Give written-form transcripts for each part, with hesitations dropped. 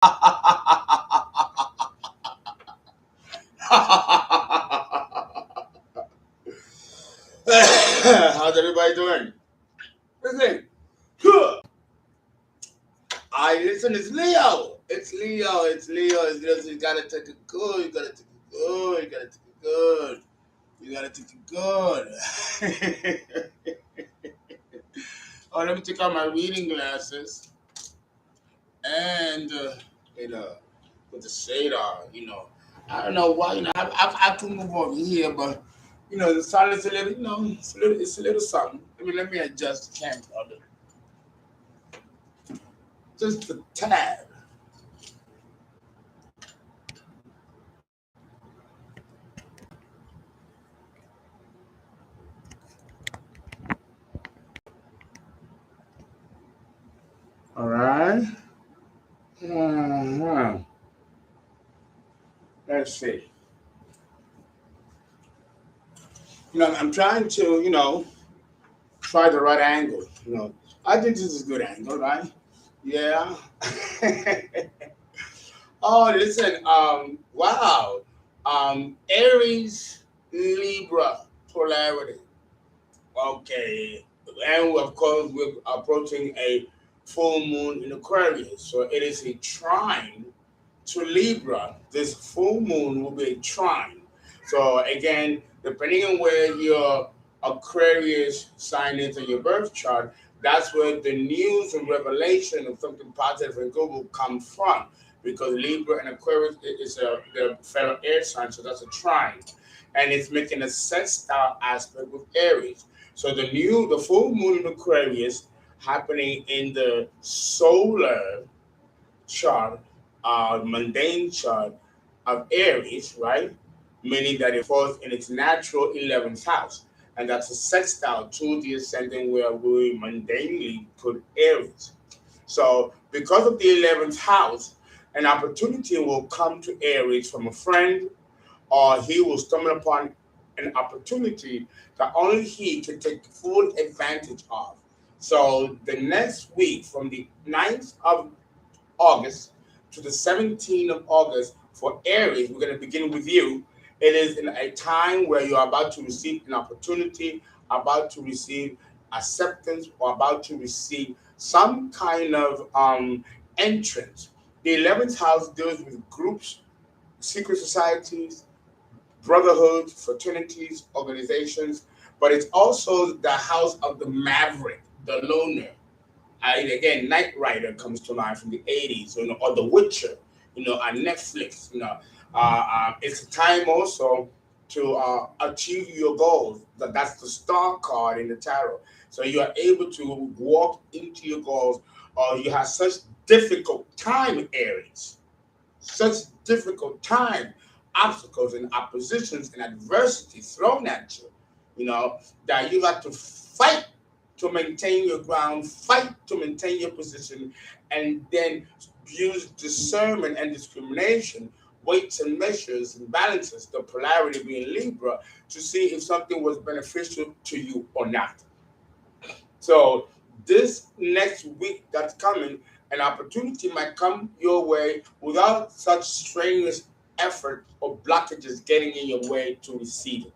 How's everybody doing? Listen, good. Listen, it's Leo. It's Leo. It's Leo. It's Leo. So you gotta take it good. You gotta take it good. You gotta take it good. You gotta take it good. Oh, let me take out my reading glasses and put the shade on. I don't know why. I could move over here, but the sun is a little. It's a little something. Let me adjust the camera a little. Just a tad. All right. Let's see. I'm trying to, try the right angle. I think this is a good angle, right? Yeah. Oh, listen. Wow. Aries, Libra polarity. Okay. And of course, we're approaching a full moon in Aquarius. So it is a trine to Libra. This full moon will be a trine. So again, depending on where your Aquarius sign is on your birth chart, that's where the news and revelation of something positive and good will come from. Because Libra and Aquarius is the fellow air sign, so that's a trine. And it's making a sextile aspect with Aries. So the full moon in Aquarius happening in the solar chart, mundane chart of Aries, right? Meaning that it falls in its natural 11th house. And that's a sextile to the ascendant where we mundanely put Aries. So because of the 11th house, an opportunity will come to Aries from a friend, or he will stumble upon an opportunity that only he can take full advantage of. So the next week, from the 9th of August to the 17th of August for Aries, we're going to begin with you. It is in a time where you're about to receive an opportunity, about to receive acceptance, or about to receive some kind of entrance. The 11th house deals with groups, secret societies, brotherhoods, fraternities, organizations, but it's also the house of the maverick, the loner. Again, Knight Rider comes to mind from the 80s, or The Witcher, on Netflix. It's a time also to achieve your goals. That's the star card in the tarot. So you are able to walk into your goals, or you have such difficult time, Aries, such difficult time, obstacles and oppositions and adversity thrown at you, that you have to fight to maintain your ground, fight to maintain your position, and then use discernment and discrimination, weights and measures and balances, the polarity being Libra, to see if something was beneficial to you or not. So this next week that's coming, an opportunity might come your way without such strenuous effort or blockages getting in your way to receive it.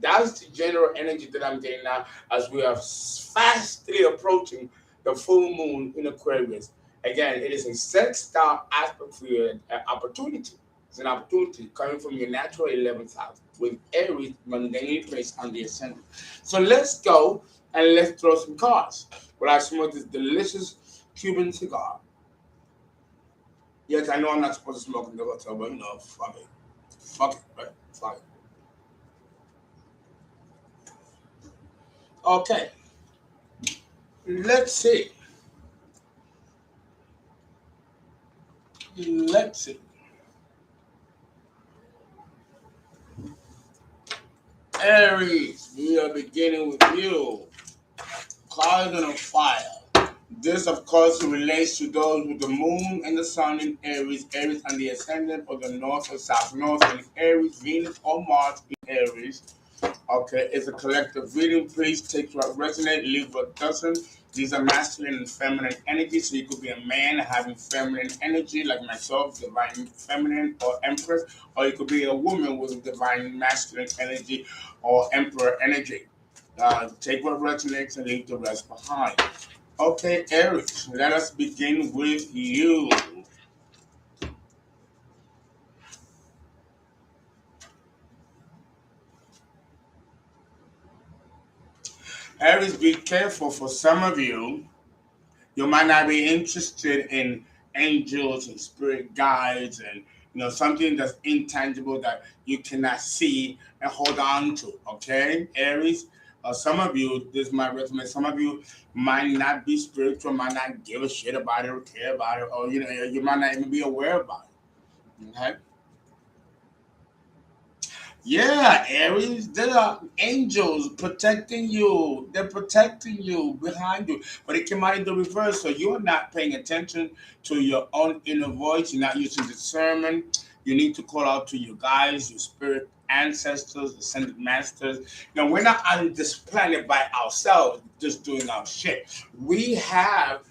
That's the general energy that I'm getting now as we are fastly approaching the full moon in Aquarius. Again, it is a sextile aspect for your opportunity. It's an opportunity coming from your natural 11th house with Aries mundanely placed on the ascendant. So let's go and let's throw some cards. While I smoke this delicious Cuban cigar. Yes, I know I'm not supposed to smoke in the hotel, but fuck it. Fuck it, right? Fuck it. Okay. Let's see. Aries, we are beginning with you. Cards on fire. This, of course, relates to those with the moon and the sun in Aries, Aries on the ascendant or the north or south north in Aries, Venus or Mars in Aries. Okay, it's a collective reading. Please take what resonates, leave what doesn't. These are masculine and feminine energy. So you could be a man having feminine energy, like myself, divine feminine or empress, or you could be a woman with divine masculine energy or emperor energy. Take what resonates and leave the rest behind. Okay, Aries, let us begin with you. Aries, be careful. For some of you, you might not be interested in angels and spirit guides and something that's intangible that you cannot see and hold on to. Okay, Aries. Some of you, this is my resume. Some of you might not be spiritual, might not give a shit about it or care about it, or you might not even be aware about it. Okay. Yeah, Aries, there are angels protecting you. They're protecting you behind you. But it came out in the reverse. So you're not paying attention to your own inner voice. You're not using discernment. You need to call out to your guides, your spirit ancestors, ascended masters. Now, we're not on this planet by ourselves, just doing our shit. We have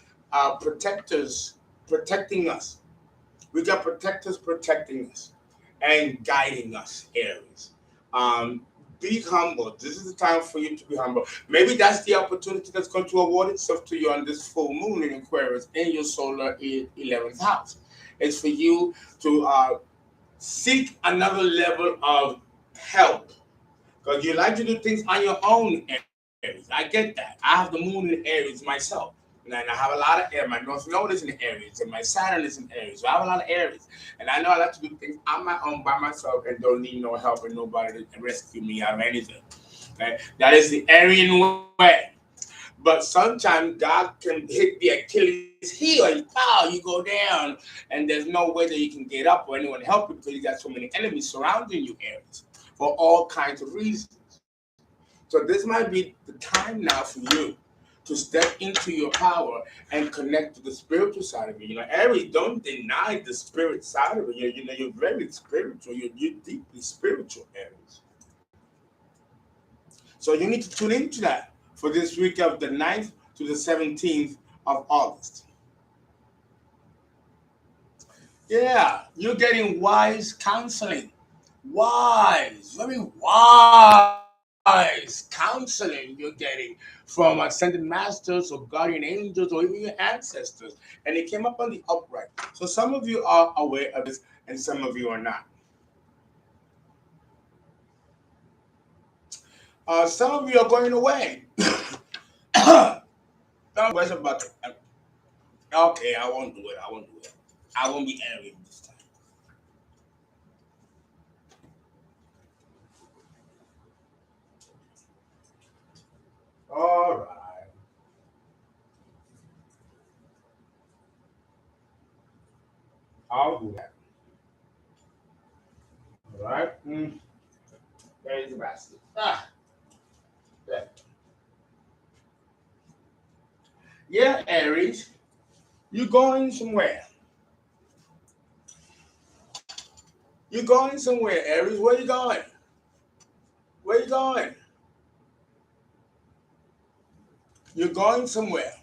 protectors protecting us. We got protectors protecting us and guiding us, Aries. Um, be humble. This is the time for you to be humble. Maybe that's the opportunity that's going to award itself to you on this full moon in Aquarius in your solar 11th house. It's for you to seek another level of help because you like to do things on your own, Aries. I get that. I have the moon in Aries myself. And I have a lot of Aries. My North Node is in Aries, and my Saturn is in Aries. So I have a lot of Aries. And I know I like to do things on my own by myself and don't need no help and nobody to rescue me out of anything. Okay? That is the Aryan way. But sometimes God can hit the Achilles heel and you go down, and there's no way that you can get up or anyone help you because you got so many enemies surrounding you, Aries, for all kinds of reasons. So this might be the time now for you to step into your power and connect to the spiritual side of you. Aries, don't deny the spirit side of it. You're very spiritual. You're deeply spiritual, Aries. So you need to tune into that for this week of the 9th to the 17th of August. Yeah, you're getting wise counseling. Wise, very wise counseling you're getting from ascended masters or guardian angels or even your ancestors. And it came up on the upright. So some of you are aware of this and some of you are not. Some of you are going away. Don't worry about it. Okay, I won't do it. I won't be angry this time. All right. I'll do that. All right. There's the basket. Yeah. Yeah, Aries, you're going somewhere. You're going somewhere, Aries. Where you going? Where you going? You're going somewhere.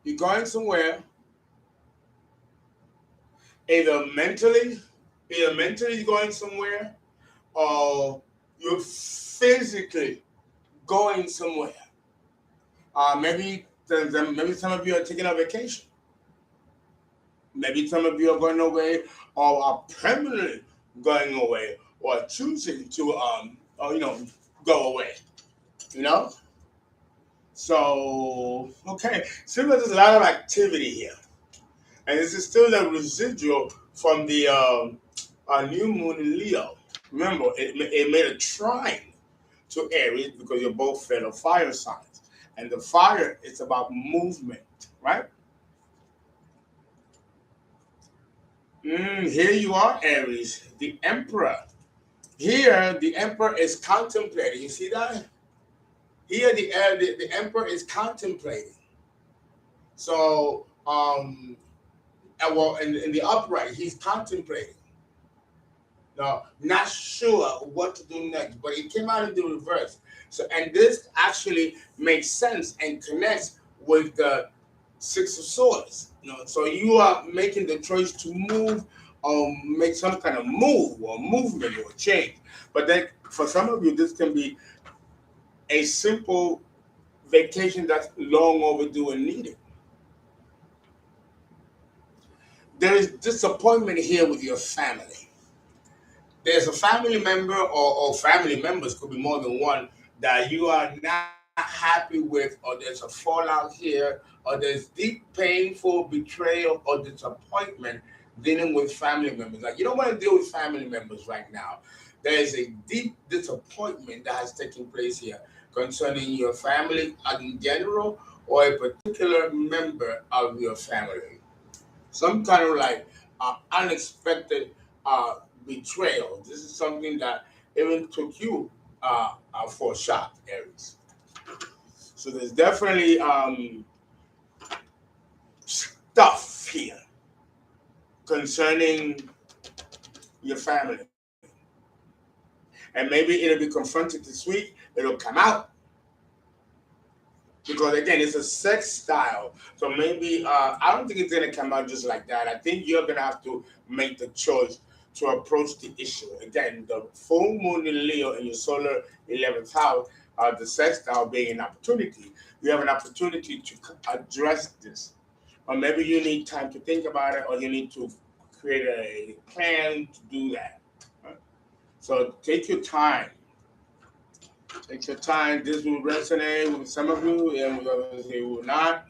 You're going somewhere. Either mentally, you're going somewhere, or you're physically going somewhere. Maybe some of you are taking a vacation. Maybe some of you are going away, or are permanently going away, or choosing to go away. You know. So okay, seems like there's a lot of activity here, and this is still the residual from the new moon in Leo. Remember, it made a trine to Aries because you're both fellow fire signs, and the fire is about movement, right? Here you are, Aries, the Emperor. Here, the Emperor is contemplating. You see that? Here, the Emperor is contemplating. So, well, in the upright, he's contemplating. No, not sure what to do next, but it came out in the reverse. So, and this actually makes sense and connects with the Six of Swords. So you are making the choice to move or make some kind of move or movement or change. But then for some of you, this can be a simple vacation that's long overdue and needed. There is disappointment here with your family. There's a family member or family members, could be more than one, that you are not happy with, or there's a fallout here, or there's deep, painful betrayal or disappointment dealing with family members. Like, you don't want to deal with family members right now. There is a deep disappointment that has taken place here concerning your family in general or a particular member of your family. Some kind of like unexpected betrayal. This is something that even took you for a shock, Aries. So there's definitely stuff here concerning your family. And maybe it'll be confronted this week, it'll come out. Because again, it's a sex style. So maybe, I don't think it's going to come out just like that. I think you're going to have to make the choice to approach the issue. Again, the full moon in Leo in your solar 11th house, the sex style being an opportunity. You have an opportunity to address this. Or maybe you need time to think about it, or you need to create a plan to do that. Right? So take your time. Take your time. This will resonate with some of you, and with others it will not.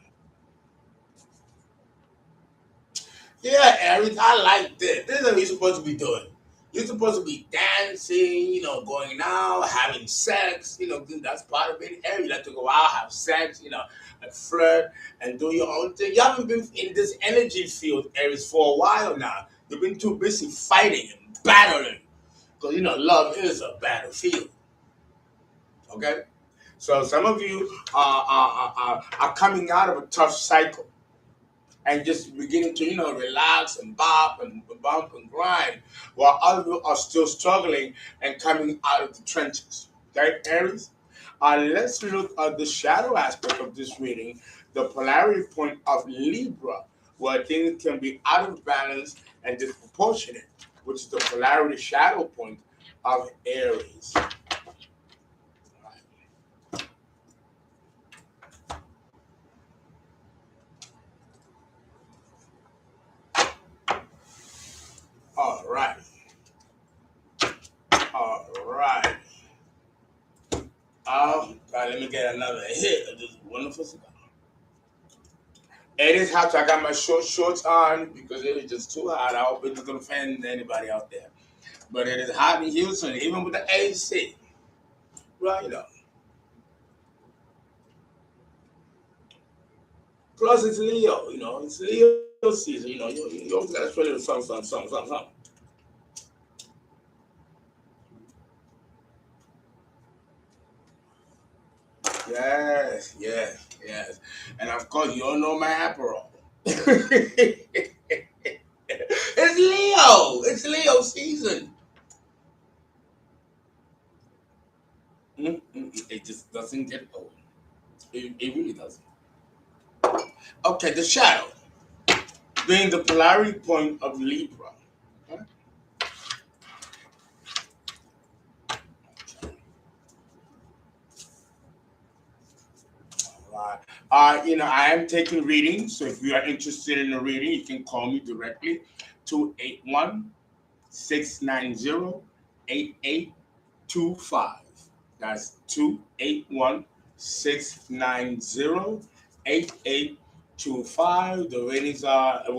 Yeah, Aries, I like this. This is what you're supposed to be doing. You're supposed to be dancing, going out, having sex. That's part of it. Aries, you like to go out, have sex, and flirt and do your own thing. You haven't been in this energy field, Aries, for a while now. You've been too busy fighting and battling. Because, love is a battlefield. Okay? So some of you are coming out of a tough cycle and just beginning to, relax and bop and bump and grind, while others are still struggling and coming out of the trenches. Okay, Aries? Let's look at the shadow aspect of this reading, the polarity point of Libra, where things can be out of balance and disproportionate, which is the polarity shadow point of Aries. All right. Oh, God, let me get another hit of this wonderful cigar. It is hot. So I got my shorts on because it is just too hot. I hope it doesn't offend anybody out there. But it is hot in Houston, even with the AC. Well, Plus, it's Leo. It's Leo season. You always got to spread it something. Yes. And of course, you all know my Aperol. It's Leo. It's Leo season. It just doesn't get old. It really doesn't. Okay, the shadow being the polarity point of Libra. Okay? I am taking readings, so if you are interested in a reading, you can call me directly, 281-690-8825. That's 281-690-8825. The ratings we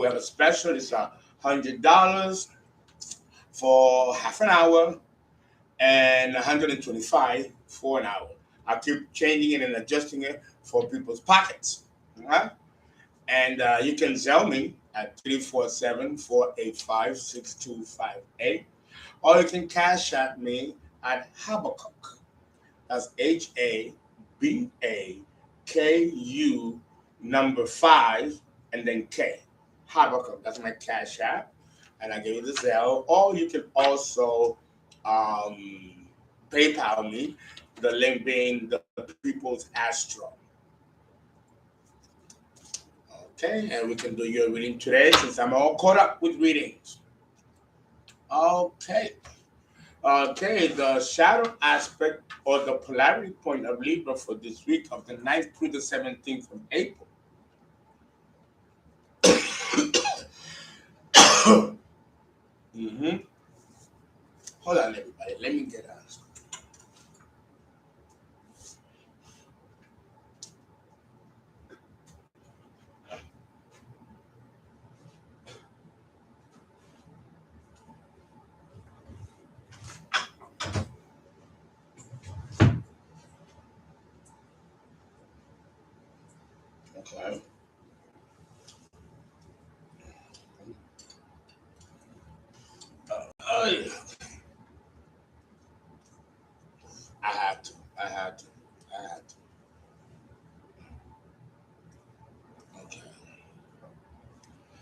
have a special, it's $100 for half an hour and $125 for an hour. I keep changing it and adjusting it for people's pockets. Right? And you can Zelle me at 347-485-6258. Or you can Cash App me at Habakkuk. That's HABAKU number 5 and then K. Habakkuk. That's my Cash App. And I give you the Zelle. Or you can also PayPal me, the link being the People's Astro. Okay, and we can do your reading today since I'm all caught up with readings. Okay. Okay, the shadow aspect or the polarity point of Libra for this week of the 9th through the 17th of April. Mm-hmm. Hold on, everybody. Let me get out. Okay. Yeah. I had to. I had to. I had to. Okay.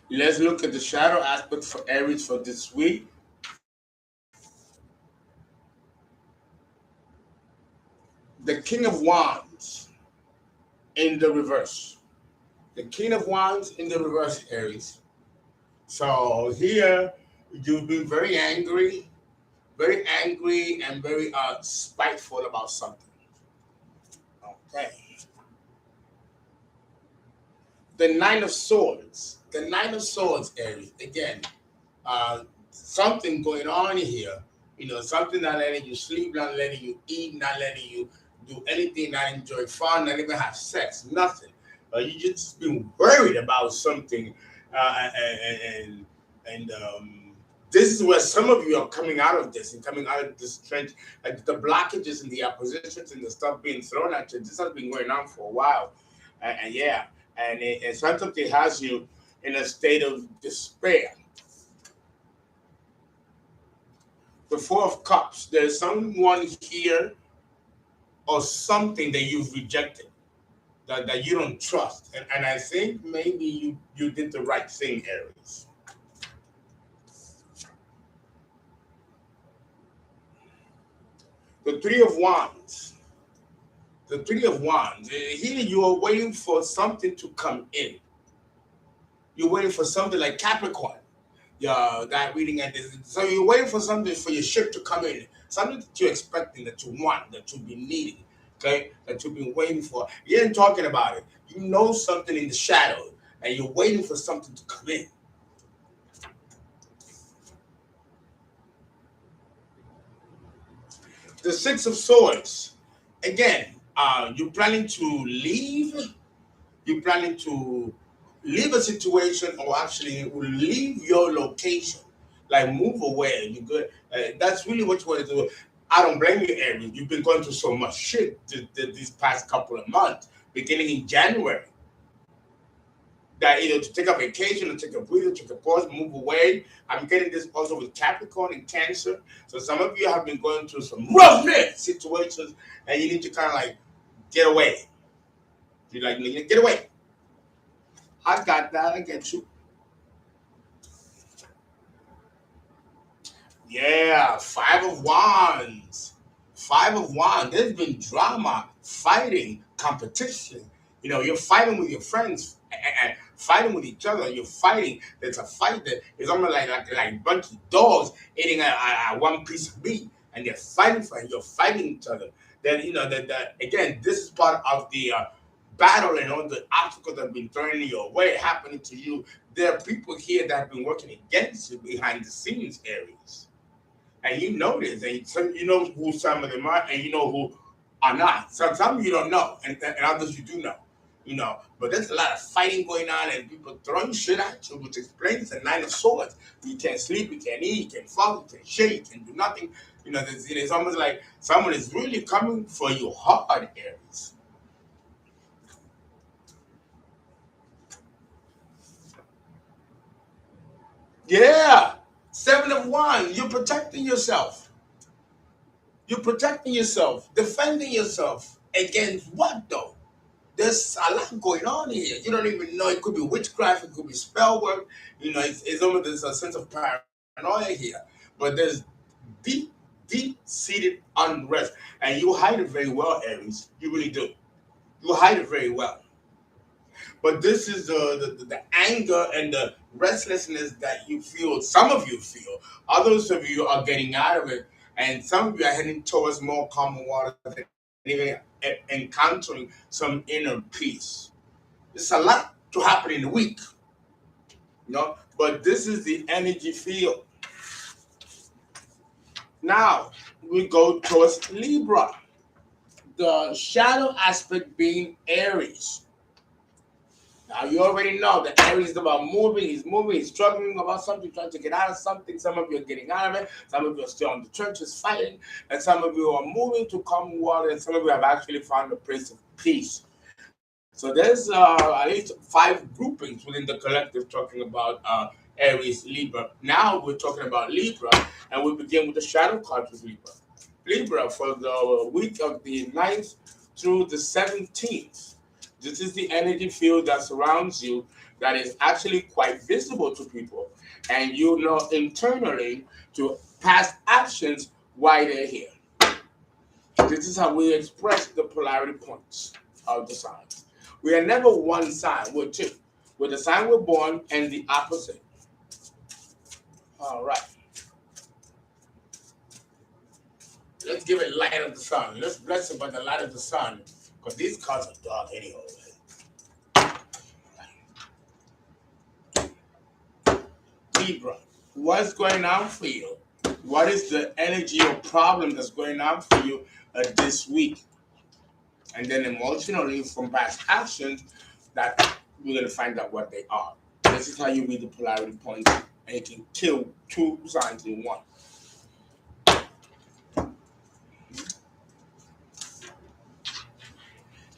Let's look at the shadow aspect for Aries for this week. The King of Wands in the reverse. The King of Wands in the reverse, Aries. So here you've been very angry and very spiteful about something. Okay. The Nine of Swords. The Nine of Swords, Aries. Again, something going on here. You know, something not letting you sleep, not letting you eat, not letting you do anything, not enjoy fun, not even have sex, nothing. You just been worried about something, and this is where some of you are coming out of this and coming out of this trench, like the blockages and the oppositions and the stuff being thrown at you. This has been going on for a while, and yeah, and sometimes it has you in a state of despair. The Four of Cups. There's someone here or something that you've rejected, that you don't trust. And I think maybe you did the right thing, Aries. The Three of Wands. The Three of Wands. Here you are waiting for something to come in. You're waiting for something like Capricorn. Yeah, that reading at this. So you're waiting for something for your ship to come in. Something that you're expecting, that you want, that you've been needing. Okay, that you've been waiting for. You ain't talking about it. You know something in the shadow, and you're waiting for something to come in. The Six of Swords. Again, you're planning to leave. You're planning to leave a situation, or actually leave your location, like move away. You good. That's really what you want to do. I don't blame you, Aries. You've been going through so much shit these past couple of months, beginning in January. That either to take a vacation or take a breather, take a pause, move away. I'm getting this also with Capricorn and Cancer. So some of you have been going through some roughness situations, and you need to kind of like get away. You like get away. I got that. I get you. Yeah, Five of Wands. Five of Wands. There's been drama, fighting, competition. You know, you're fighting with your friends, and fighting with each other. You're fighting. There's a fight that is almost like a bunch of dogs eating a one piece of meat, and they're fighting for it. You're fighting each other. Then you know that again. This is part of the battle and all the obstacles that have been thrown in your way happening to you. There are people here that have been working against you behind the scenes, Aries. And you know this, and some you know who some of them are, and you know who are not. Some you don't know, and others you do know. You know, but there's a lot of fighting going on, and people throwing shit at you, which explains the Nine of Swords. You can't sleep, you can't eat, you can't fall, you can't share, you can do nothing. You know, it's almost like someone is really coming for you hard, Aries. Yeah, Seven of Wands. You're protecting yourself. You're protecting yourself, defending yourself against what though? There's a lot going on here. You don't even know. It could be witchcraft. It could be spell work. You know, it's almost there's a sense of paranoia here. But there's deep, deep seated unrest, and you hide it very well, Aries. You really do. You hide it very well. But this is the anger and the restlessness that you feel. Some of you feel. Others of you are getting out of it, and some of you are heading towards more calm water and even encountering some inner peace. It's a lot to happen in a week, but this is the energy field. Now we go towards Libra. The shadow aspect being Aries. Now you already know that Aries is about moving. He's moving. He's struggling about something, trying to get out of something. Some of you are getting out of it. Some of you are still in the trenches fighting, and some of you are moving to calm water. And some of you have actually found a place of peace. So there's at least 5 groupings within the collective talking about Aries, Libra. Now we're talking about Libra, and we begin with the shadow card with Libra. Libra for the week of the 9th through the 17th. This is the energy field that surrounds you that is actually quite visible to people. And you know internally to past actions why they're here. This is how we express the polarity points of the signs. We are never one sign, we're 2. We're the sign we're born and the opposite. All right. Let's give it light of the sun. Let's bless it by the light of the sun, because these cards are dark anyway. Libra, what's going on for you? What is the energy or problem that's going on for you this week? And then emotionally, from past actions, that we're going to find out what they are. This is how you read the polarity points, and you can kill 2 signs in 1.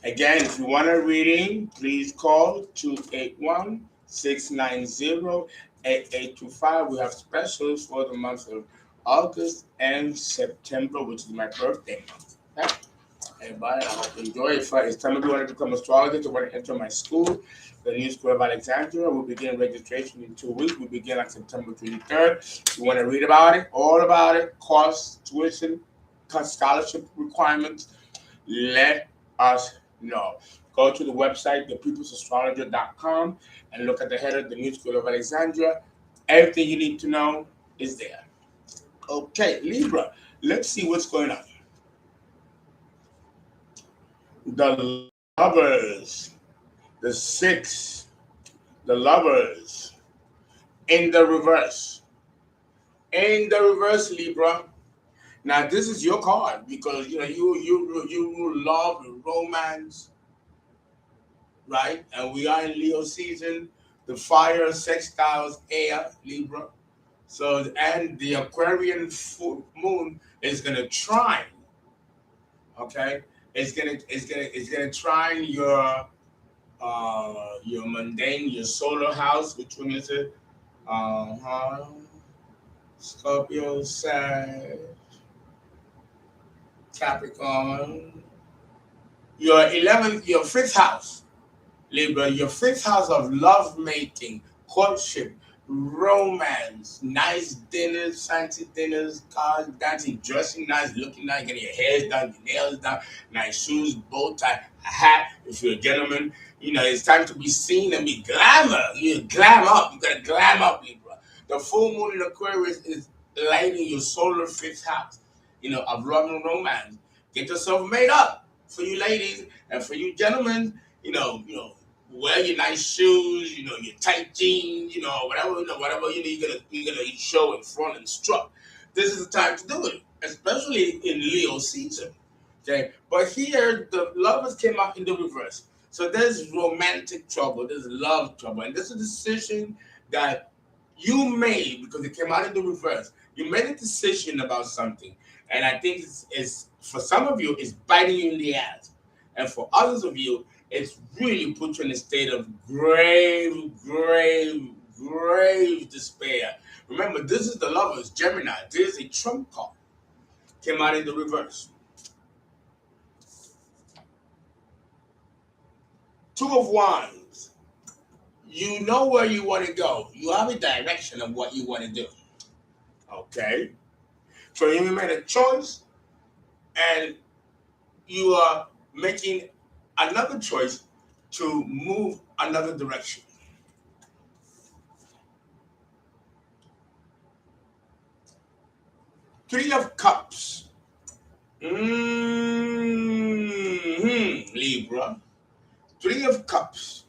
Again, if you want a reading, please call 281-690-8825. We have specials for the months of August and September, which is my birthday month. Okay? Everybody, I hope you enjoy it. If some of you want to become astrologers or want to enter my school, the New School of Alexandria, we'll begin registration in 2 weeks. We begin on September 23rd. If you want to read about it, all about it, cost, tuition, scholarship requirements, let us know. Go to the website, thepeoplesastrologer.com, and look at the header, the New School of Alexandria. Everything you need to know is there. Okay, Libra, let's see what's going on. The Lovers, the 6, the Lovers, in the reverse. In the reverse, Libra. Now this is your card because you love romance, right? And we are in Leo season, the fire, sextiles, air, Libra. So and the Aquarian moon is gonna trine. Okay, it's gonna trine your mundane, your solar house, which one is it? Scorpio, Sag, Capricorn. Your 11th, your 5th house, Libra, your 5th house of love making, courtship, romance, nice dinners, fancy dinners, cars, dancing, dressing nice, looking nice, getting your hair done, your nails done, nice shoes, bow tie, a hat. If you're a gentleman, it's time to be seen and be glamour. You glam up. You gotta glam up, Libra. The full moon in Aquarius is lighting your solar 5th house, of love and romance. Get yourself made up for you ladies, and for you gentlemen, wear your nice shoes, your tight jeans, whatever, you're gonna show in front and strut. This is the time to do it, especially in Leo season. Okay, but here the lovers came out in the reverse. So there's romantic trouble, there's love trouble, and this is a decision that you made because it came out in the reverse. You made a decision about something, and I think it's for some of you, it's biting you in the ass, and for others of you, it's really put you in a state of grave despair. Remember, this is the lovers, Gemini. This is a trump card. Came out in the reverse. 2 of Wands. You know where you want to go. You have a direction of what you want to do. Okay? So you made a choice, and you are making another choice to move another direction. Three of Cups. Libra. Three of Cups.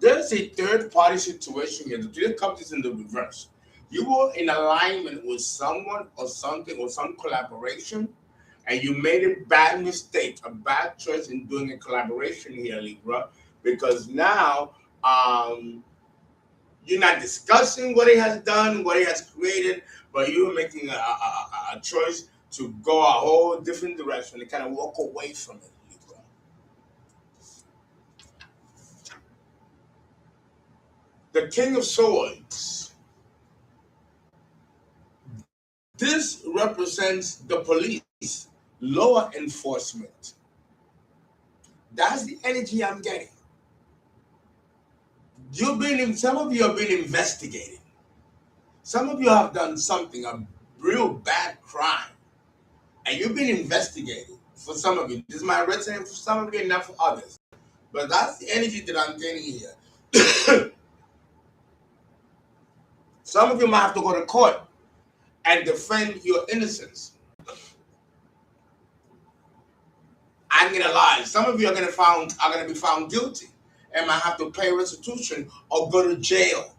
There's a third party situation here. The Three of Cups is in the reverse. You were in alignment with someone or something or some collaboration, and you made a bad mistake, a bad choice in doing a collaboration here, Libra, because now you're not discussing what he has done, what he has created, but you're making a choice to go a whole different direction and kind of walk away from it, Libra. The King of Swords. This represents the police, law enforcement. That's the energy I'm getting. Some of you have been investigating. Some of you have done something, a real bad crime, and you've been investigating. For some of you, this might resonate for some of you, not for others. But that's the energy that I'm getting here. Some of you might have to go to court and defend your innocence. I'm gonna lie. Some of you are gonna be found guilty and might have to pay restitution or go to jail.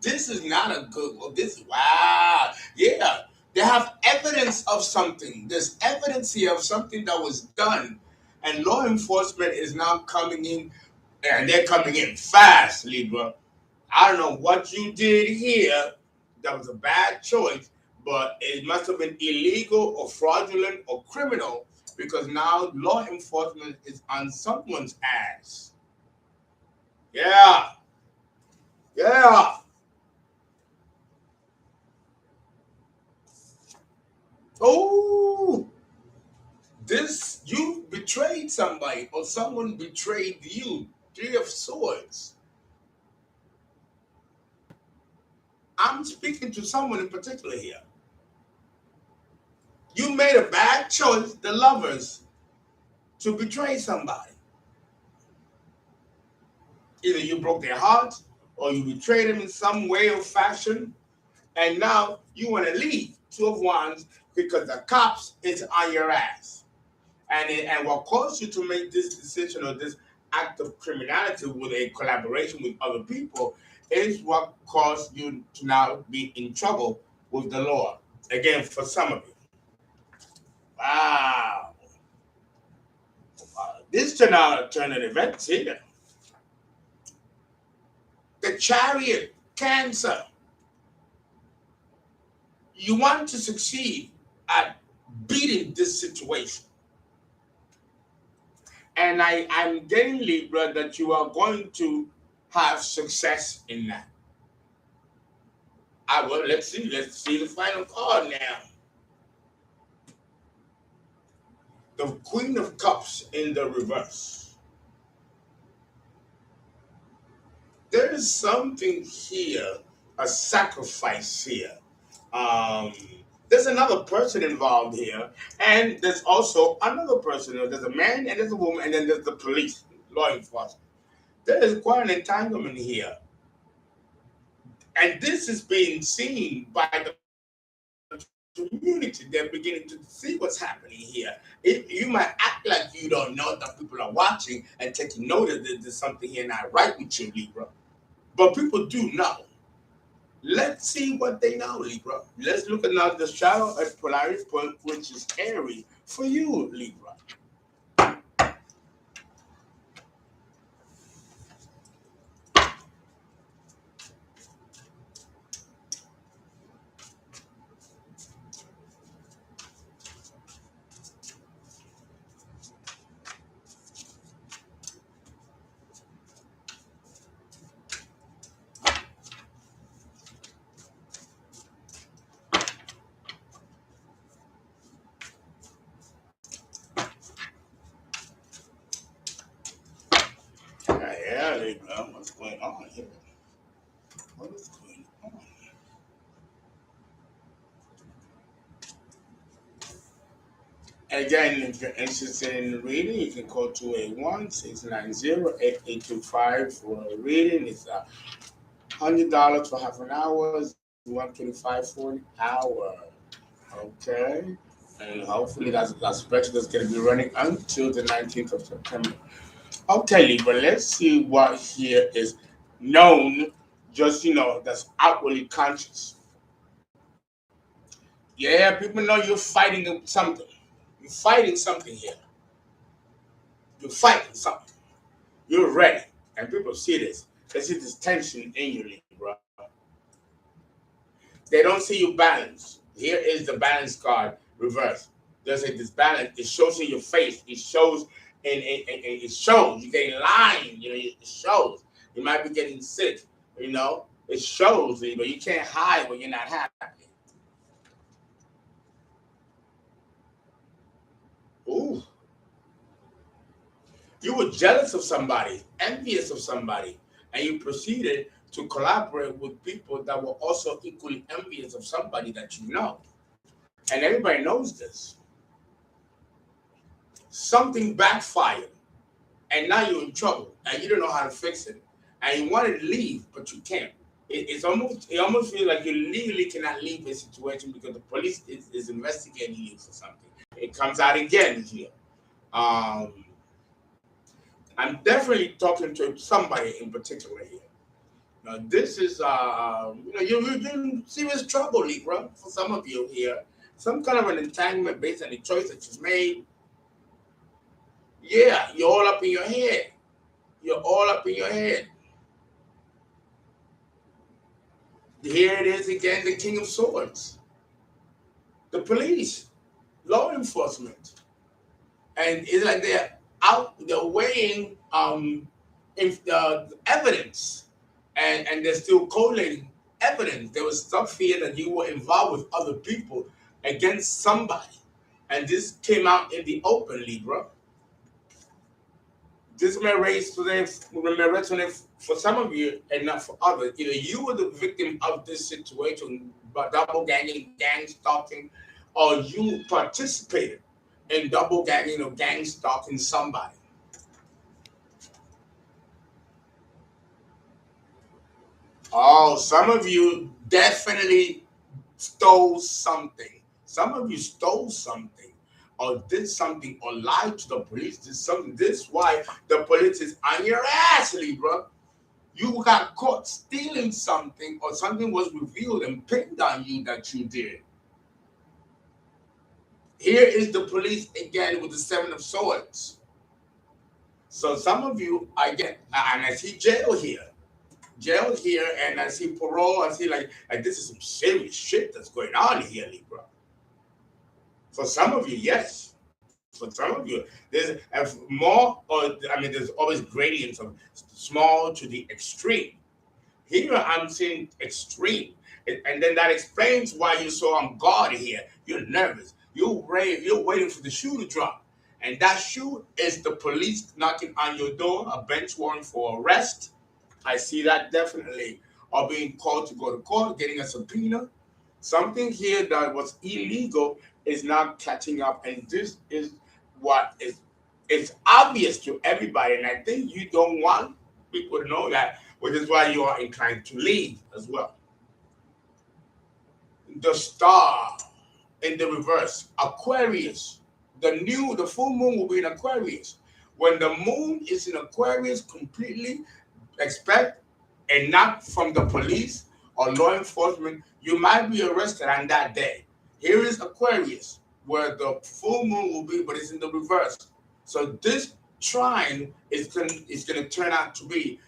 This is not a good one. Wow. Yeah. They have evidence of something. There's evidence here of something that was done. And law enforcement is now coming in, and they're coming in fast, Libra. I don't know what you did here. That was a bad choice, but it must have been illegal or fraudulent or criminal, because now law enforcement is on someone's ass. Yeah. Yeah. Oh, you betrayed somebody or someone betrayed you. Three of Swords. I'm speaking to someone in particular here. You made a bad choice, the lovers, to betray somebody. Either you broke their heart or you betrayed them in some way or fashion, and now you want to leave. Two of Wands, because the cops is on your ass. And what caused you to make this decision or this act of criminality with a collaboration with other people is what caused you to now be in trouble with the law. Again, for some of you. Wow. This turned out a turn of events here. The Chariot, Cancer. You want to succeed at beating this situation. And I'm getting, Libra, that you are going to have success in that. Let's see the final card now. The Queen of Cups in the reverse. There is something here, a sacrifice here. There's another person involved here, and there's also another person. There's a man and there's a woman, and then there's the police, law enforcement. There is quite an entanglement here. And this is being seen by the community. They're beginning to see what's happening here. You might act like you don't know that people are watching and taking note that there's something here not right with you, Libra. But people do know. Let's see what they know, Libra. Let's look at now the shadow at polarity point, which is Aries for you, Libra. Yeah, Libra. What's going on here? What is going on? Again, if you're interested in reading, you can call 281-690-8825 for a reading. It's $100 for half an hour, $125 for an hour. Okay. And hopefully that special that's going to be running until the 19th of September. Okay, Libra, let's see what here is known, just, that's outwardly conscious. Yeah, people know you're fighting something. You're fighting something here. You're fighting something. You're ready. And people see this. They see this tension in you, Libra. They don't see you balanced. Here is the balance card reverse. There's a disbalance. It shows in your face. It shows it shows. You're getting lying. It shows. You might be getting sick. It shows, but you can't hide when you're not happy. Ooh. You were jealous of somebody, envious of somebody, and you proceeded to collaborate with people that were also equally envious of somebody that you know. And everybody knows this. Something backfired, and now you're in trouble, and you don't know how to fix it. And you wanted to leave, but you can't. It almost feels like you legally cannot leave a situation because the police is investigating you for something. It comes out again here. I'm definitely talking to somebody in particular here. Now, this is, you're in serious trouble, Libra, for some of you here. Some kind of an entanglement based on the choice that you've made. Yeah, you're all up in your head. You're all up in your head. Here it is again, the King of Swords. The police, law enforcement. And it's like they're weighing evidence, and they're still collating evidence. There was stuff here that you were involved with other people against somebody. And this came out in the open, Libra. This may resonate for some of you and not for others. Either you were the victim of this situation, but double ganging, gang stalking, or you participated in double ganging or gang stalking somebody. Oh, some of you definitely stole something. Some of you stole something, or did something, or lied to the police, did something. This is why the police is on your ass, Libra. You got caught stealing something, or something was revealed and pinned on you that you did. Here is the police again with the Seven of Swords. So some of you, and I see jail here, and I see parole. I see like this is some serious shit that's going on here, Libra. For some of you, yes. For some of you, there's more, there's always gradients of small to the extreme. Here I'm seeing extreme. And then that explains why you're so on guard here. You're nervous. You're waiting for the shoe to drop. And that shoe is the police knocking on your door, a bench warrant for arrest. I see that definitely. Or being called to go to court, getting a subpoena. Something here that was illegal is now catching up. And this is what is it's obvious to everybody. And I think you don't want people to know that, which is why you are inclined to leave as well. The star in the reverse, Aquarius. The full moon will be in Aquarius. When the moon is in Aquarius, completely expect a knock from the police or law enforcement. You might be arrested on that day. Here is Aquarius, where the full moon will be, but it's in the reverse. So this trine is going to turn out to be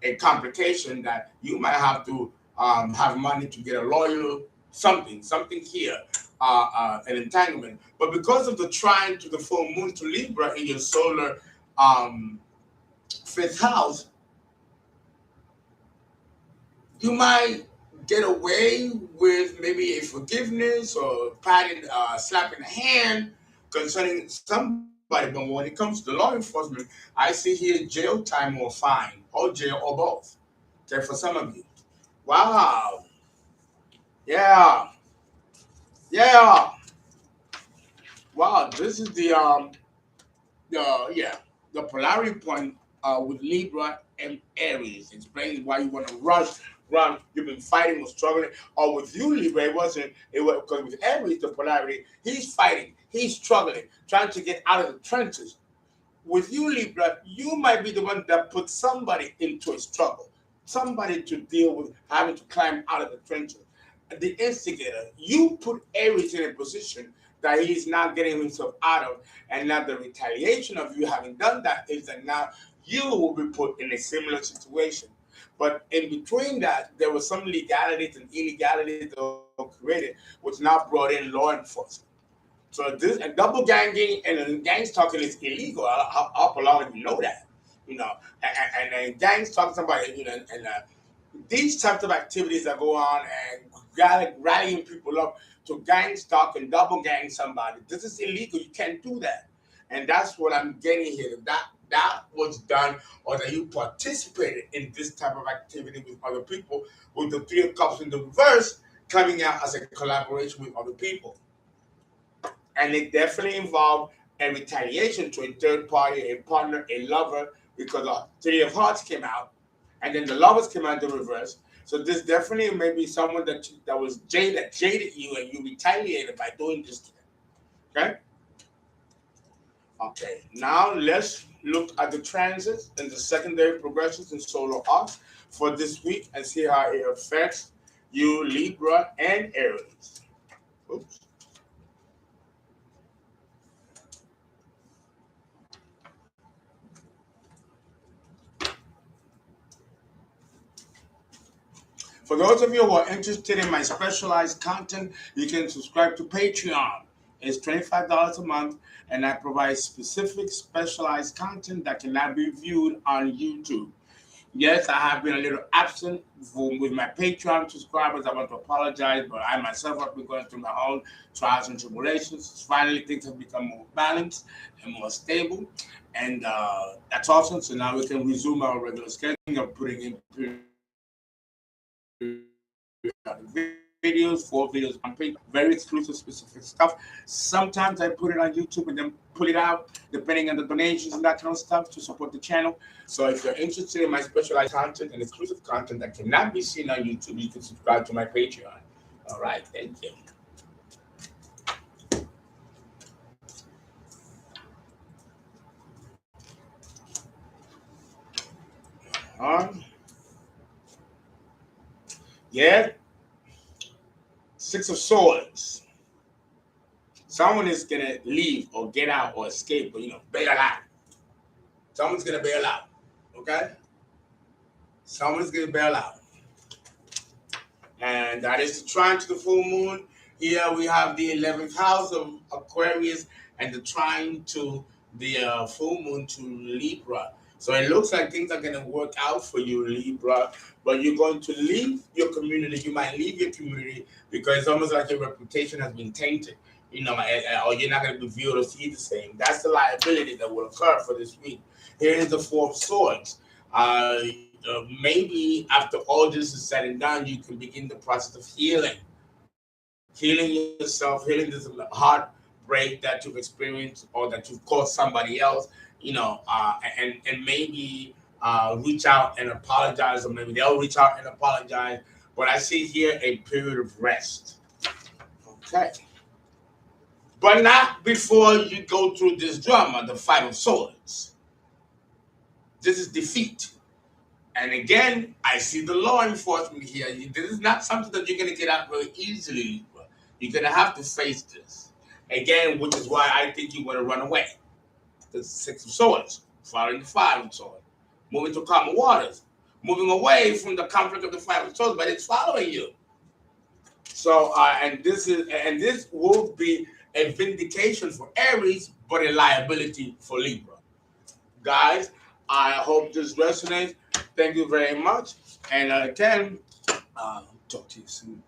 a complication that you might have to have money to get a lawyer, something here, an entanglement. But because of the trine to the full moon to Libra in your solar fifth house, you might get away with maybe a forgiveness or slapping the hand concerning somebody. But when it comes to law enforcement, I see here jail time or fine, or jail or both. Okay, for some of you. Wow. Yeah. Yeah. Wow, this is yeah, the polarity point with Libra and Aries. Explains why you want to rush, run. You've been fighting or struggling. Or with you, Libra, it wasn't. It was because with Aries, the polarity, he's fighting, he's struggling, trying to get out of the trenches. With you, Libra, you might be the one that put somebody into a struggle, somebody to deal with having to climb out of the trenches. The instigator, you put Aries in a position that he's not getting himself out of, and now the retaliation of you having done that is that now you will be put in a similar situation. But in between that, there was some legalities and illegalities that were created, which now brought in law enforcement. So this and double ganging and gang stalking is illegal. Up along, you know that, you know, and gang stalking somebody, you know, and these types of activities that go on and rallying people up to gang stalk and double gang somebody. This is illegal. You can't do that, and that's what I'm getting here. That was done, or that you participated in this type of activity with other people, with the Three of Cups in the reverse coming out as a collaboration with other people. And it definitely involved a retaliation to a third party, a partner, a lover, because the Three of Hearts came out, and then the lovers came out in the reverse. So this definitely may be someone that was jaded you, and you retaliated by doing this to them. Okay. Okay. Now let's look at the transits and the secondary progressions in solar arcs for this week and see how it affects you, Libra and Aries. Oops. For those of you who are interested in my specialized content, you can subscribe to Patreon. It's $25 a month, and I provide specific specialized content that cannot be viewed on YouTube. Yes, I have been a little absent with my Patreon subscribers. I want to apologize, but I myself have been going through my own trials and tribulations. Finally, things have become more balanced and more stable, and that's awesome. So now we can resume our regular schedule of putting in videos, 4 videos on page, very exclusive, specific stuff. Sometimes I put it on YouTube and then pull it out, depending on the donations and that kind of stuff to support the channel. So if you're interested in my specialized content and exclusive content that cannot be seen on YouTube, you can subscribe to my Patreon. All right, thank you. Yeah, Six of Swords. Someone is gonna leave or get out or escape or bail out. Someone's gonna bail out. Okay? Someone's gonna bail out. And that is the trine to the full moon. Here we have the 11th house of Aquarius and the trine to the full moon to Libra. So it looks like things are going to work out for you, Libra, but you're going to leave your community. You might leave your community because it's almost like your reputation has been tainted, or you're not going to be viewed or see the same. That's the liability that will occur for this week. Here is the Four of Swords. Maybe after all this is said and done, you can begin the process of healing yourself, healing this heartbreak that you've experienced or that you've caused somebody else, and maybe reach out and apologize, or maybe they'll reach out and apologize. But I see here a period of rest. Okay. But not before you go through this drama, the Five of Swords. This is defeat. And again, I see the law enforcement here. This is not something that you're going to get out very easily. You're going to have to face this. Again, which is why I think you want to run away. The Six of Swords, following the Five of Swords, moving to calmer waters, moving away from the conflict of the Five of Swords, but it's following you. So, and this will be a vindication for Aries, but a liability for Libra. Guys, I hope this resonates. Thank you very much. And again, talk to you soon.